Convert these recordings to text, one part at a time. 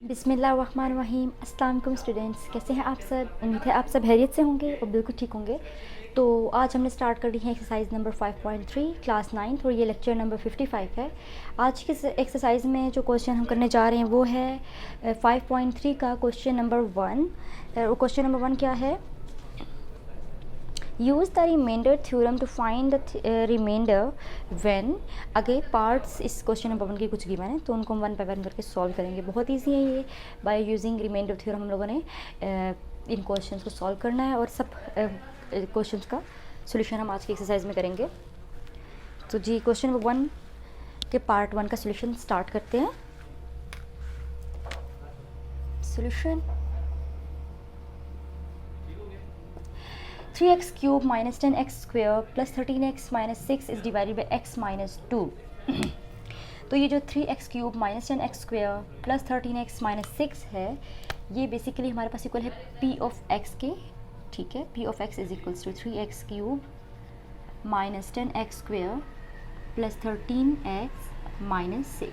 बिस्मिल्लाहिर्रहमानिर्रहीम। अस्सलाम वालेकुम स्टूडेंट्स, कैसे हैं आप सब। उम्मीद है आप सब खैरियत से होंगे और बिल्कुल ठीक होंगे। तो आज हमने स्टार्ट कर दी है एक्सरसाइज नंबर 5.3 क्लास 9 और ये लेक्चर नंबर 55 है। आज की एक्सरसाइज में जो क्वेश्चन हम करने जा रहे हैं वो है 5.3 का क्वेश्चन नंबर 1। और क्वेश्चन नंबर 1 क्या है, use the remainder theorem to find the remainder when. आगे पार्ट्स इस क्वेश्चन नंबर 1 की कुछ गिवन है तो उनको हम 1 बाय 1 करके सॉल्व करेंगे। बहुत ईजी है ये, बाय यूजिंग रिमाइंडर थ्योरम हम लोगों ने इन क्वेश्चंस को सॉल्व करना है और सब क्वेश्चंस का सोल्यूशन हम आज की एक्सरसाइज में करेंगे। तो जी क्वेश्चन नंबर 1 के पार्ट 1 का सोल्यूशन स्टार्ट करते हैं। Solution 3x cube minus 10x square plus 13x minus 6 is divided by x minus 2। तो ये जो 3x cube minus 10x square plus 13x minus 6 है, ये बेसिकली हमारे पास इक्वल है p ऑफ x के। ठीक है, p of x is equals to 3x cube minus 10x square plus 13x minus 6,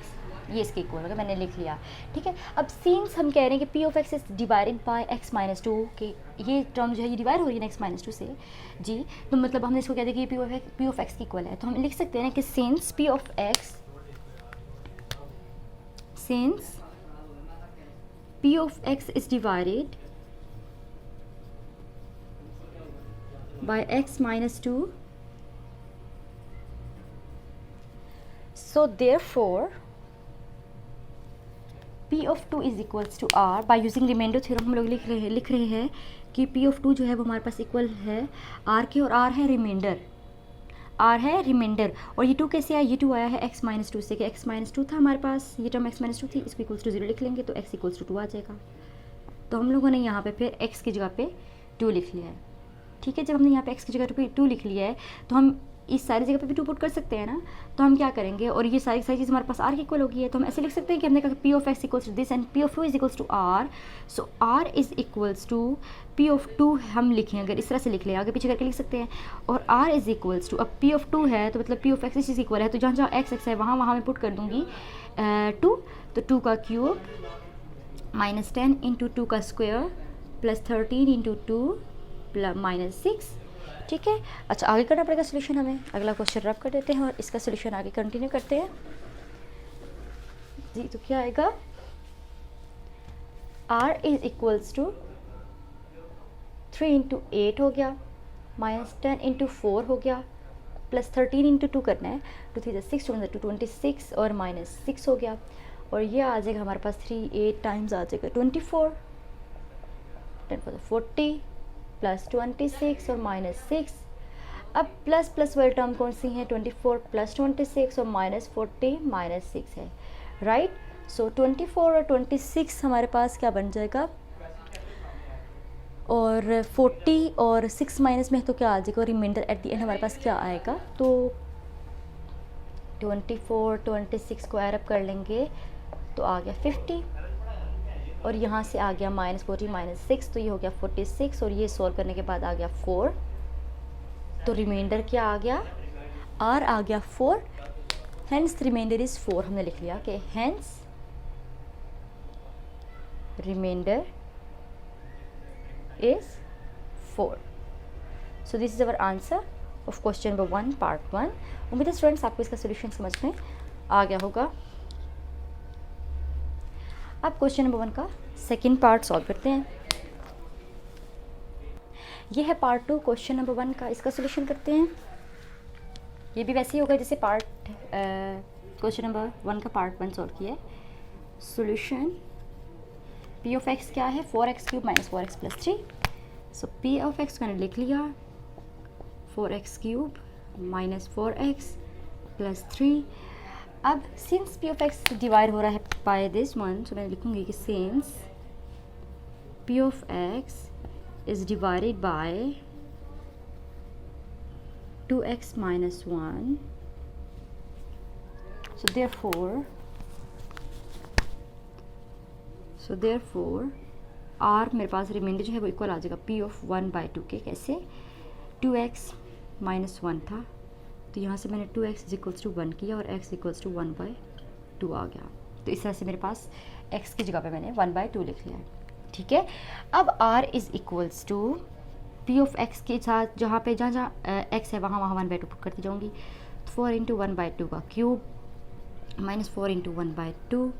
ये इसके इक्वल होगा, मैंने लिख लिया। ठीक है, अब सिंस हम कह रहे हैं कि p of x is divided by x minus 2 के, ये टर्म जो है ये डिवाइड हो रही है एक्स माइनस 2 से जी, तो मतलब हमने इसको कह दिया कि पी ऑफ एक्स की इक्वल है। तो हम लिख सकते हैं कि since p of x is divided by x minus 2, so therefore p of 2 is equals to r। By using remainder theorem हम लोग लिख रहे हैं कि p of 2 जो है वो हमारे पास इक्वल है r के, और r है रिमाइंडर, और ये 2 कैसे आया, ये 2 आया है x माइनस 2 से, कि x माइनस 2 था हमारे पास, ये टर्म x माइनस 2 थी, इसको इक्वल्स टू 0 लिख लेंगे तो x इक्वल्स टू 2 आ जाएगा। तो हम लोगों ने यहाँ पे फिर x की जगह पे 2 लिख लिया है। ठीक है, जब हमने यहाँ पे x की जगह पे 2 लिख लिया है तो हम इस सारी जगह पे भी 2 पुट कर सकते हैं ना। तो हम क्या करेंगे, और ये सारी चीज़ हमारे पास r की इक्वल होगी है, तो हम ऐसे लिख सकते हैं कि हमने कहा p of x equals to this and p of 2 is equals to r। So r is equals to p of 2 हम लिखें, अगर इस तरह से लिख लें आगे पीछे करके लिख सकते हैं, और r इज इक्वल्स टू, अब p ऑफ 2 है तो मतलब p of x is equal है, तो जहाँ जहाँ x है वहाँ मैं पुट कर दूँगी 2, तो 2 का क्यूब माइनस 10 इंटू 2 का square plus 13 into 2 plus minus 6। ठीक है, अच्छा आगे करना पड़ेगा सोल्यूशन हमें। अगला क्वेश्चन रब कर देते हैं और इसका सोल्यूशन आगे कंटिन्यू करते हैं जी। तो क्या आएगा, r is equals to 3 into 8 हो गया, माइनस 10 इंटू 4 हो गया, प्लस 13 इंटू 2 करना है, 2 3 6 2 26 और माइनस 6 हो गया, और ये आ जाएगा हमारे पास 3 8 टाइम्स आ जाएगा 24, 10 4 40 प्लस 26 और माइनस 6। अब प्लस प्लस वाली टर्म कौन सी है, 24 प्लस 26 और माइनस 40 माइनस 6 है, राइट। सो 24 और 26 हमारे पास क्या बन जाएगा, और 40 और 6 माइनस में तो क्या आ जाएगा, रिमाइंडर एट द एंड हमारे पास क्या आएगा, तो 24 26 को एड अप कर लेंगे तो आ गया 50, और यहाँ से आ गया माइनस 40 माइनस 6, तो ये हो गया 46, और ये सॉल्व करने के बाद आ गया 4, तो रिमाइंडर क्या आ गया, r आ गया 4, हेंस रिमाइंडर इज 4। हमने लिख लिया कि hence remainder is 4। So this is our answer of question number 1 part 1। उम्मीद है स्टूडेंट्स आपको इसका सोल्यूशन समझ में आ गया होगा। अब क्वेश्चन नंबर 1 का सेकेंड पार्ट सॉल्व करते हैं। ये है पार्ट 2 क्वेश्चन नंबर 1 का, इसका सोल्यूशन करते हैं। ये भी वैसे ही होगा जैसे पार्ट क्वेश्चन नंबर 1 का पार्ट 1 सॉल्व किया है। सोल्यूशन p ऑफ x क्या है, 4x cube minus 4x plus 3। So p of x मैंने लिख लिया 4x cube minus 4x plus 3। अब since p of x divide हो रहा है बाय दिस वन, तो मैं लिखूंगी कि since p of x is divided bye 2x minus 1, so therefore r मेरे पास रिमाइंडर जो है वो इक्वल आ जाएगा p ऑफ 1 बाई 2 के। कैसे, 2x माइनस 1 था तो यहाँ से मैंने 2x इज इक्वल्स टू 1 किया और x इक्वल्स टू 1 बाई 2 आ गया। तो इस तरह से मेरे पास एक्स की जगह पे मैंने 1/2 लिख लिया है, ठीक है। अब r is equals to p of x के साथ जहाँ जहाँ एक्स है वहाँ 1/2 पुट करती जाऊँगी। 4 इंटू 1/2 का क्यूब माइनस 4 इंटू 1/2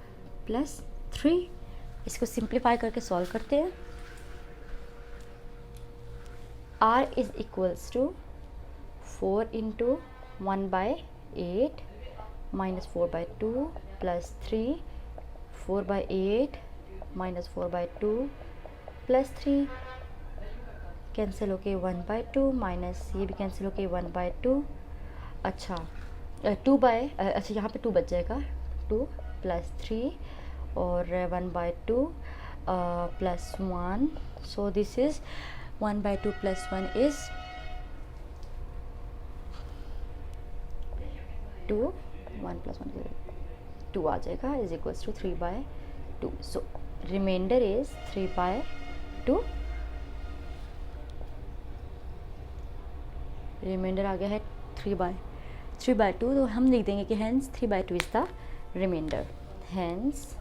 प्लस 3। इसको सिंप्लीफाई करके सॉल्व करते हैं। r is equals to 4 into 1/8 minus 4/2 plus 3, 4/8 minus 4/2 plus 3, cancel होके 1/2 माइनस ये भी कैंसिल होके 1/2। अच्छा अच्छा यहाँ पे 2 बच जाएगा, 2 प्लस 3 और 1/2 plus 1। So this is 1/2 plus 1 is 2, 1 plus 1 2 आ जाएगा, is equals to 3/2। So reminder is 3/2। Reminder आ गया है 3/2, तो हम लिख देंगे कि hence 3/2 is the reminder. Hence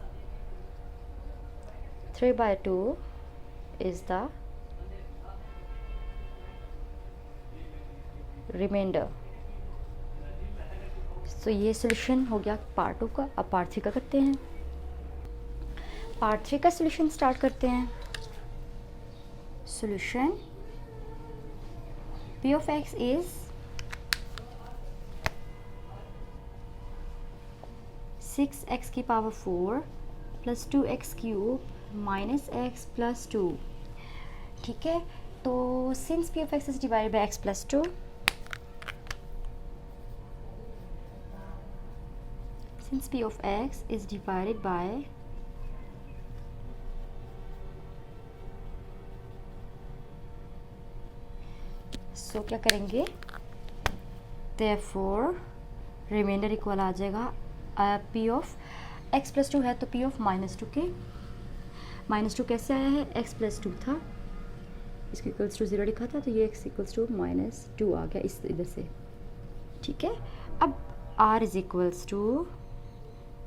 3/2 is the reminder. तो ये सोल्यूशन हो गया पार्ट 2 का। अब पार्ट 3 का करते हैं। पार्ट 3 का सोल्यूशन स्टार्ट करते हैं। Solution p of x is 6x की power 4 plus 2x cube minus x plus 2, ठीक है। तो since p of x is divided by x plus 2, since p of x is divided by क्या करेंगे, therefore reminder equal आ जाएगा p of x plus 2 है तो p of -2 के। -2 कैसे आया है, x प्लस 2 था, इसको इक्वल्स टू 0 लिखा था तो ये x इक्वल्स टू -2 आ गया इस इधर से, ठीक है। अब r is equals to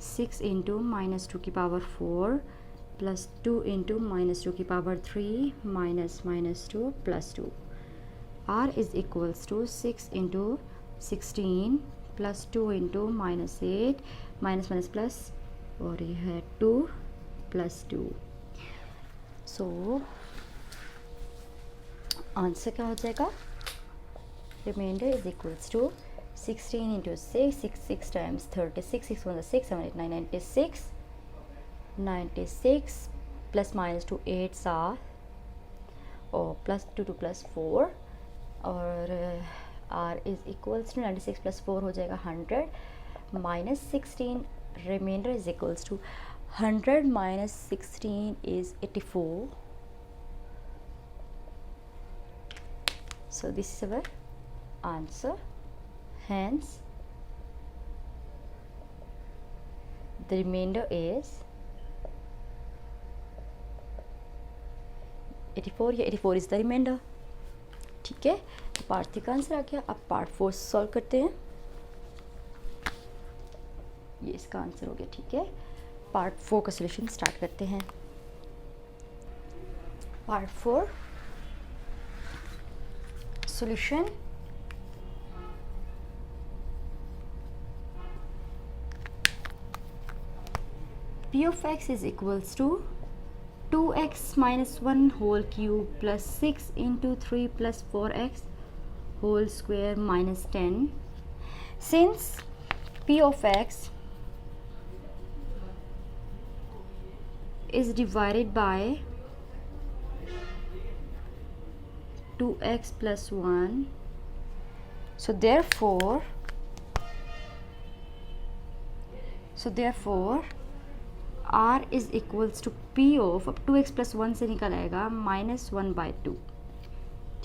6 into -2 की पावर 4 प्लस 2 इंटू -2 की power 3 minus -2 plus 2। r is equals to 6 into 16 plus 2 into -8 minus plus और ये है 2 प्लस 2। सो आंसर क्या हो जाएगा, remainder is equals to 16 into 6 times 36, 6 1 6 7 8 9 96 plus minus 2 8 are और plus 2 plus 4 और r is equals to 96 plus 4 हो जाएगा 100 minus 16, remainder is equals to 100 minus 16 is 84. So this is our answer. Hence the remainder is 84 या 84 is the reminder, ठीक है। तो part 3 का answer आ गया। अब पार्ट 4 सॉल्व करते हैं। ये इसका आंसर हो गया, ठीक है। पार्ट 4 का सॉल्यूशन स्टार्ट करते हैं। Part 4 solution p of x is equals to 2x minus 1 whole cube plus 6 into 3 plus 4x whole square minus 10. Since p of x is divided by 2x plus 1, so therefore r is equals to p of, अब 2x plus 1 से निकल आएगा -1/2,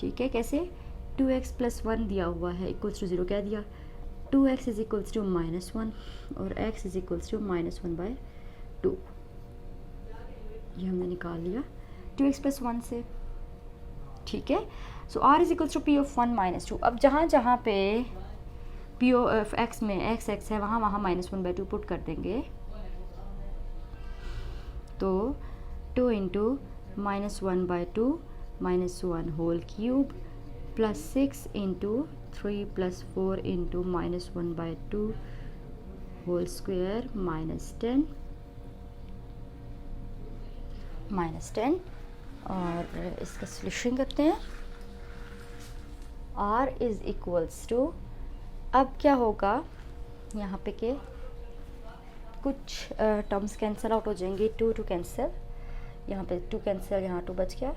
ठीक है। कैसे, 2x plus 1 दिया हुआ है इक्वल्स टू 0 क्या दिया, 2x इज इक्वल्स टू -1 और x इज इक्वल्स टू -1/2, ये हमने निकाल लिया 2x plus 1 से, ठीक है। So r is equals to p of 1 -2। अब जहाँ जहाँ पे p of x में x है वहाँ -1/2 पुट कर देंगे। तो 2 into -1/2 -1 whole cube plus 6 into 3 plus 4 into -1/2 whole square -10 और इसका सॉल्यूशन करते हैं। r इज़ इक्वल्स टू, अब क्या होगा यहाँ पे के कुछ टर्म्स कैंसिल आउट हो जाएंगे, 2 कैंसिल, यहाँ पे 2 कैंसिल, यहाँ 2 बच गया।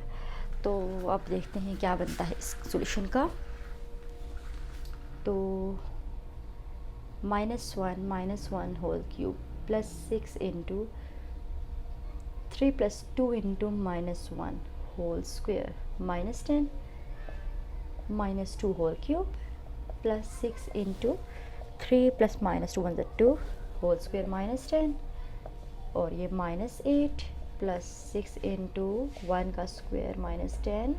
तो अब देखते हैं क्या बनता है इस सॉल्यूशन का। तो -1 whole cube plus 6 into 3 plus 2 into -1 whole square -10 -2 whole cube plus 6 into 3 plus -2 1 2 whole square -10 और ये -8 प्लस 6 इंटू 1 का स्क्वायर -10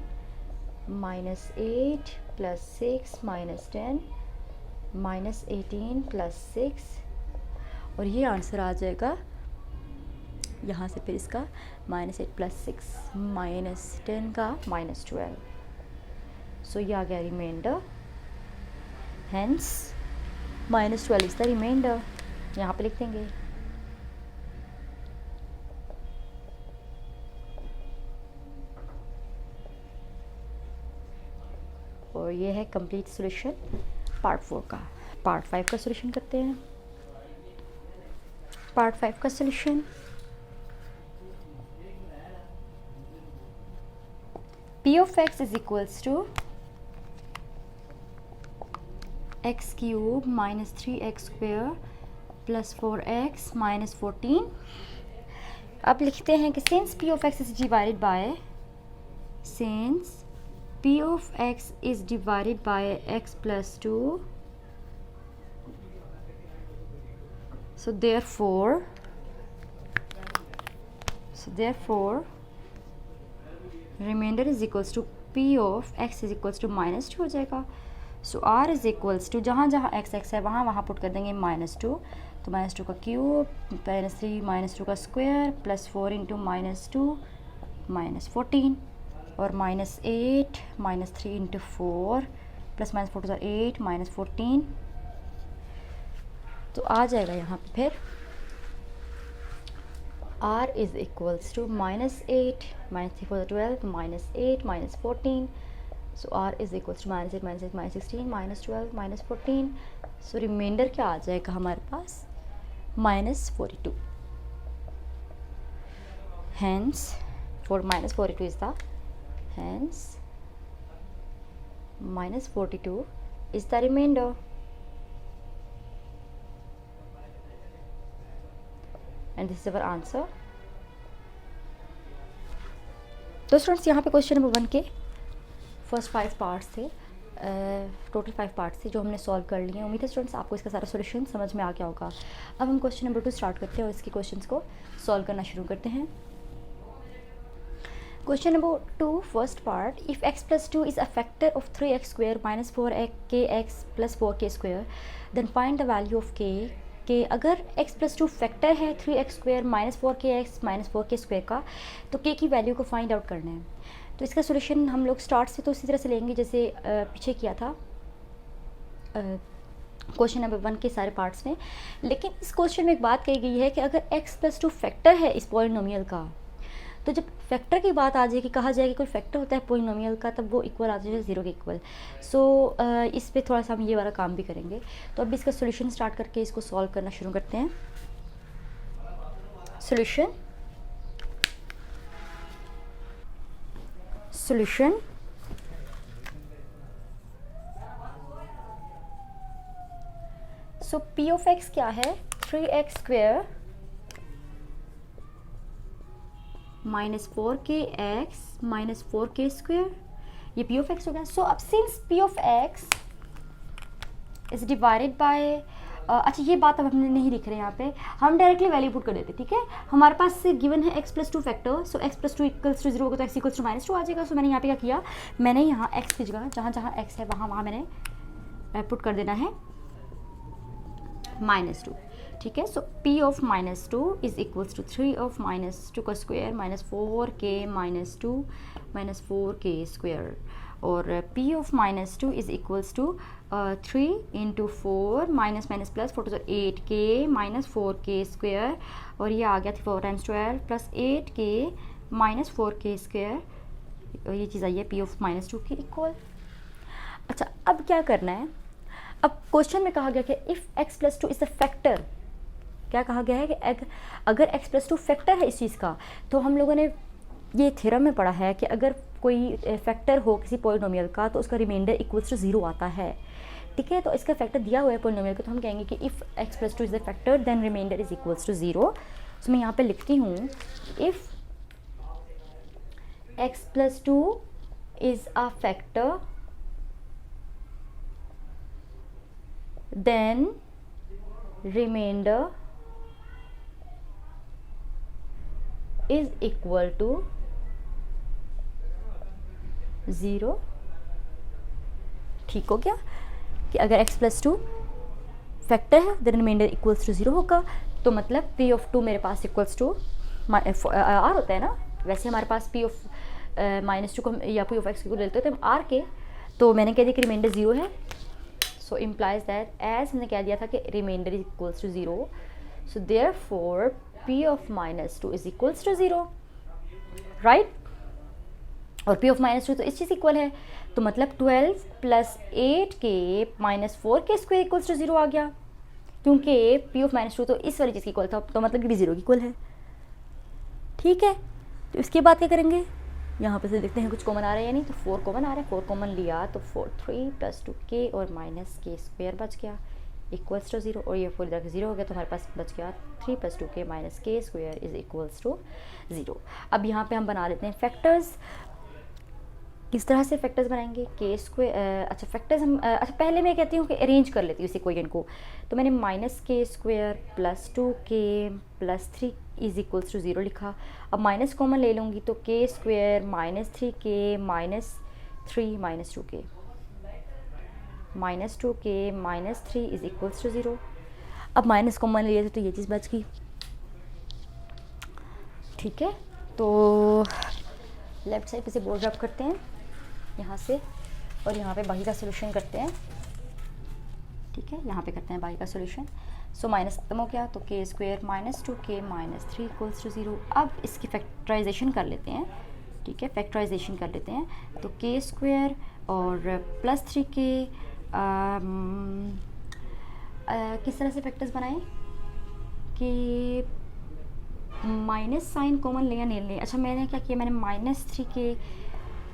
-8 प्लस 6 -10 -18 प्लस 6 और ये आंसर आ जाएगा यहाँ से। फिर इसका -8 प्लस 6 -10 का -12, सो ये आ गया remainder. Hence -12 is the remainder, यहाँ पे लिख देंगे। और ये है कंप्लीट सॉल्यूशन पार्ट 4 का। पार्ट 5 का सॉल्यूशन करते हैं। पार्ट 5 का solution, p of x is equals to x cube minus 3x square plus 4x minus 14। अब लिखते हैं कि since p of x is divided by x plus 2, so therefore remainder is equals to p of x is equals to -2 हो जाएगा। सो r is equals to, जहाँ जहाँ x है वहाँ पुट कर देंगे -2, तो -2 का क्यूब -3 -2 का स्क्वायर प्लस 4 इंटू -2 -14 और -8 -3 इंटू 4 प्लस -4 8 -14, तो आ जाएगा यहाँ पे फिर r is equals to -8 -3 4 12 -8 -14, so r is equals to -8 -8 -16 -12 -14, so reminder क्या आ जाएगा हमारे पास -42। hence for -42 is the hence -42 is the remainder। and this is our answer। तो स्टूडेंट्स यहाँ पे क्वेश्चन नंबर 1 के फर्स्ट 5 पार्ट्स थे, टोटल 5 पार्ट्स थे जो हमने सॉल्व कर लिए हैं। उम्मीद है स्टूडेंट्स आपको इसका सारा सॉल्यूशन समझ में आ गया होगा। अब हम क्वेश्चन नंबर 2 स्टार्ट करते हैं और इसके क्वेश्चंस को सॉल्व करना शुरू करते हैं। Question number 2 first part, if x plus 2 is a factor of 3x square minus 4kx plus 4k square then find the value of k। अगर x प्लस 2 फैक्टर है 3x square minus 4kx minus 4k square का, तो k की value को find out करना है। तो इसका सॉल्यूशन हम लोग स्टार्ट से तो उसी तरह से लेंगे जैसे पीछे किया था क्वेश्चन नंबर 1 के सारे पार्ट्स में। लेकिन इस क्वेश्चन में एक बात कही गई है कि अगर x प्लस 2 फैक्टर है इस पॉलिनोमियल का, तो जब फैक्टर की बात आ जाएगी, कहा जाएगा कोई फैक्टर होता है पॉलिनोमियल का, तब वो इक्वल आ जाएगा 0 के इक्वल। सो इस पे थोड़ा सा हम ये वाला काम भी करेंगे। तो अब इसका सॉल्यूशन स्टार्ट करके इसको सॉल्व करना शुरू करते हैं। Solution so p of x क्या है, 3x square minus 4kx minus 4k square, ये p ऑफ x हो गया। सो अब since p of x is divided bye, अच्छा ये बात अब हमने नहीं लिख रहे हैं यहाँ पे, हम डायरेक्टली वैल्यू पुट कर देते, ठीक है। हमारे पास से गिवन है x plus 2 factor, so x plus 2 equals to 0 होगा तो x इक्वल्स टू -2 आ जाएगा। सो मैंने यहाँ पे क्या किया, मैंने यहाँ x की जगह जहाँ जहाँ x है वहाँ मैंने पुट कर देना है -2। ठीक है। So p of -2 is equals to 3 of -2 का स्क्वायर -4k -2 -4k स्क्वायर, और p of -2 is equals to 3 into 4 minus minus plus 4 तो 8k -4k स्क्वायर, और ये आ गया 4 times 12 plus 8k -4k square, और ये चीज़ आई है p ऑफ -2 के इक्वल। अच्छा, अब क्या करना है, अब क्वेश्चन में कहा गया कि if x plus 2 is the factor, क्या कहा गया है कि अगर x प्लस 2 फैक्टर है इस चीज़ का, तो हम लोगों ने ये थ्योरम में पढ़ा है कि अगर कोई फैक्टर हो किसी पॉलिनोमियल का तो उसका रिमाइंडर इक्वल्स टू 0 आता है, ठीक है। तो इसका फैक्टर दिया हुआ है पॉलिनोमियल का, तो हम कहेंगे कि if x plus 2 is the factor then remainder is equals to 0। तो मैं यहाँ पे लिखती हूँ if x plus 2 is a factor then remainder is equal to 0। ठीक हो गया कि अगर x प्लस 2 फैक्टर है देन रिमाइंडर इक्वल्स टू 0 होगा, तो मतलब p ऑफ 2 मेरे पास इक्वल्स टू r होता है ना, वैसे हमारे पास p ऑफ -2 को या p ऑफ x को लेते थे हम r के, तो मैंने कह दिया कि रिमाइंडर 0 है। सो इम्प्लाइज दैट एज हमने कह दिया था कि remainder is equals to 0, so therefore p of -2 is equals to 0, right. और p ऑफ -2 तो इस चीज़ इक्वल है, तो मतलब 12 plus 8k -4k square equals to 0 आ गया, क्योंकि p ऑफ -2 तो इस वाली चीज़ की इक्वल था, तो मतलब कि भी 0 की इक्वल है, ठीक है। तो इसके बाद क्या करेंगे, यहाँ पे से देखते हैं कुछ कॉमन आ रहा है या नहीं, तो 4 कॉमन आ रहा है, 4 कॉमन लिया तो 3 प्लस 2k और माइनस k स्क्वायर बच गया इक्वल्स टू 0, और ये 4 इधर 0 हो गया, तो हमारे पास बच गया 3 plus 2k minus k square is equals to 0। अब यहाँ पे हम बना लेते हैं फैक्टर्स। किस तरह से फैक्टर्स बनाएंगे, k स्क्वायर, अच्छा फैक्टर्स हम अच्छा पहले मैं कहती हूँ कि अरेंज कर लेती हूँ इस इक्वेशन को, तो मैंने -k square plus 2k plus 3 is equals to 0 लिखा। अब माइनस कॉमन ले लूँगी तो k square -3k -3 -2k -2k -3 is equals to 0। अब माइनस कॉमन ले लिया तो ये चीज़ बच गई, ठीक है। तो लेफ्ट साइड पे से बोर्ड रब करते हैं यहाँ से, और यहाँ पे बाकी का सोल्यूशन करते हैं, ठीक है। यहाँ पे करते हैं बाकी का सोल्यूशन। सो माइनस खत्म हो गया, तो k square -2k -3 equals to 0। अब इसकी फैक्टराइजेशन कर लेते हैं, ठीक है, फैक्टराइजेशन कर लेते हैं। तो k स्क्वायर और प्लस 3k किस तरह से फैक्टर्स बनाएं कि माइनस साइन कॉमन ले या नहीं ले। अच्छा मैंने क्या किया, मैंने -3k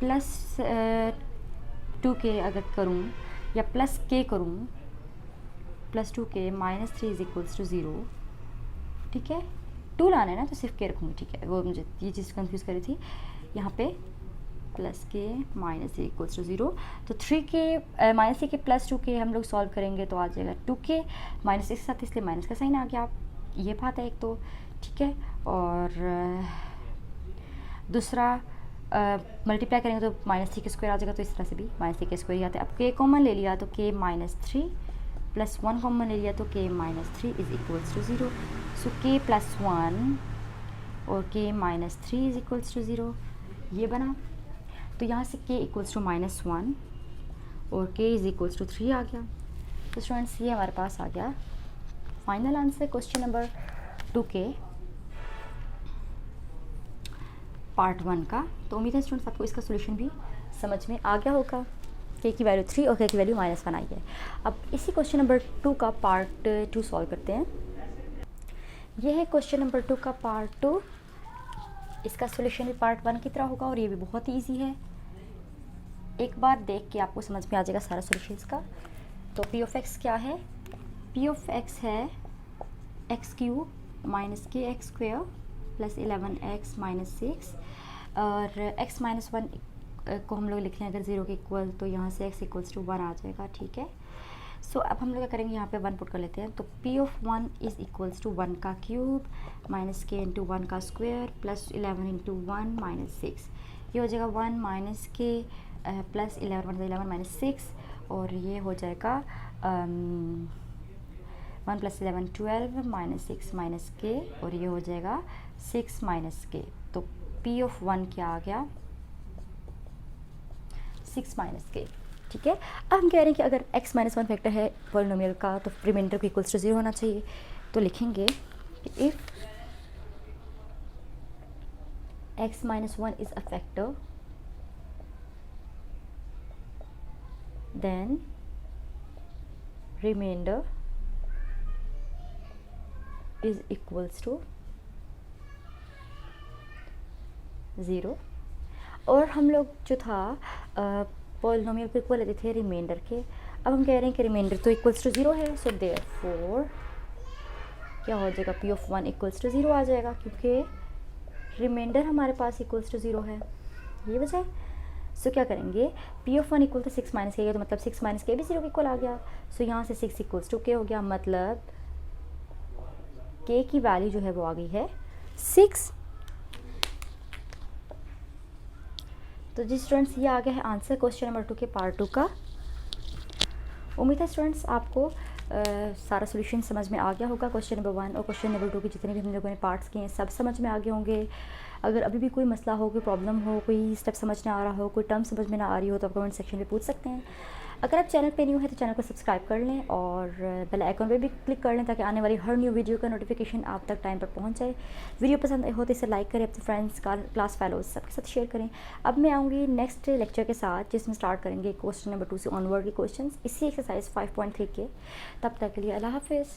प्लस 2k अगर करूँ या प्लस k करूँ, plus 2k -3 is equals to 0, ठीक है। 2 लाना है ना तो सिर्फ k रखूँगी, ठीक है, वो मुझे ये चीज़ कंफ्यूज करी थी। यहाँ पे प्लस k -3 इक्वल्स टू 0, तो 3k -3k प्लस 2k हम लोग सॉल्व करेंगे तो आ जाएगा 2k माइनस के साथ, इसलिए माइनस का साइन आ गया, ये बात है एक तो, ठीक है। और दूसरा मल्टीप्लाई करेंगे तो -3 के स्क्वायर आ जाएगा, तो इस तरह से भी -3 के स्क्वायर ही आता है। अब k कॉमन ले लिया तो k -3 प्लस 1 कॉमन ले लिया तो k -3 is equals to 0। So k plus 1 और k -3 इज इक्वल्स टू 0, ये बना। तो यहाँ से k इक्वल्स टू -1 और k इज इक्वल्स टू 3 आ गया। तो स्टूडेंट्स ये हमारे पास आ गया फाइनल आंसर क्वेश्चन नंबर 2 के पार्ट 1 का। तो उम्मीद है स्टूडेंट्स आपको इसका सोल्यूशन भी समझ में आ गया होगा। k की वैल्यू 3 और k की वैल्यू -1 आई है। अब इसी क्वेश्चन नंबर 2 का पार्ट 2 सॉल्व करते हैं। यह है क्वेश्चन नंबर 2 का पार्ट 2। इसका सोल्यूशन भी पार्ट 1 की तरह होगा और ये भी बहुत ही ईजी है, एक बार देख के आपको समझ में आ जाएगा सारा सोल्यूशन इसका। तो p ऑफ x क्या है, p ऑफ x है x³ -kx square plus 11x -6, और x -1 को हम लोग लिख लें अगर 0 के इक्वल, तो यहाँ से x इक्वल्स टू 1 आ जाएगा, ठीक है। सो अब हम लोग क्या करेंगे, यहाँ पे 1 पुट कर लेते हैं। तो p of 1 is equals to 1 का क्यूब माइनस k इंटू 1 का स्क्वायर प्लस 11 इंटू 1 -6, ये हो जाएगा 1 माइनस k प्लस 11 -11 -6, और ये हो जाएगा 1 + 11 12 -6 -k और ये हो जाएगा 6 - k। तो P ऑफ 1 क्या आ गया 6 - k। ठीक है, अब हम कह रहे हैं कि अगर x - 1 फैक्टर है पॉलिनोमियल का तो रिमाइंडर को इक्वल्स टू 0 होना चाहिए। तो लिखेंगे कि if x - 1 is a factor then remainder is equals to 0। और हम लोग जो था पॉलिनोमियल को इक्वल लेते थे रिमाइंडर के, अब हम कह रहे हैं कि रिमाइंडर तो इक्वल्स टू 0 है। सो देयरफॉर क्या हो जाएगा P ऑफ 1 इक्वल्स टू 0 आ जाएगा, क्योंकि रिमाइंडर हमारे पास इक्वल्स टू 0 है, ये वजह है। सो क्या करेंगे P ऑफ 1 इक्वल तो 6 - k, तो मतलब 6 - k भी 0 के इक्वल आ गया। सो यहाँ से 6 इक्वल्स टू k हो गया, मतलब k की वैल्यू जो है वो आ गई है 6। तो जी स्टूडेंट्स, ये आ गया है आंसर क्वेश्चन नंबर 2 के पार्ट 2 का। उम्मीद है स्टूडेंट्स आपको सारा सोल्यूशन समझ में आ गया होगा। क्वेश्चन नंबर 1 और क्वेश्चन नंबर 2 के जितने भी हम लोगों ने पार्ट्स किए हैं सब समझ में आ गए होंगे। अगर अभी भी कोई मसला हो, कोई प्रॉब्लम हो, कोई स्टेप समझ ना आ रहा हो, कोई टर्म समझ में ना आ रही हो, तो आप कमेंट सेक्शन में पूछ सकते हैं। अगर आप चैनल पे न्यू है तो चैनल को सब्सक्राइब कर लें और बेल आइकन पे भी क्लिक कर लें ताकि आने वाली हर न्यू वीडियो का नोटिफिकेशन आप तक टाइम पर पहुंच जाए। वीडियो पसंद हो तो इसे लाइक करें, अपने फ्रेंड्स क्लास फेलोज सबके साथ शेयर करें। अब मैं आऊँगी नेक्स्ट लेक्चर के साथ जिसमें स्टार्ट करेंगे क्वेश्चन नंबर 2 से ऑनवर्ड के क्वेश्चन इसी एक्सरसाइज 5.3 के। तब तक के लिए अल्लाह हाफिज़।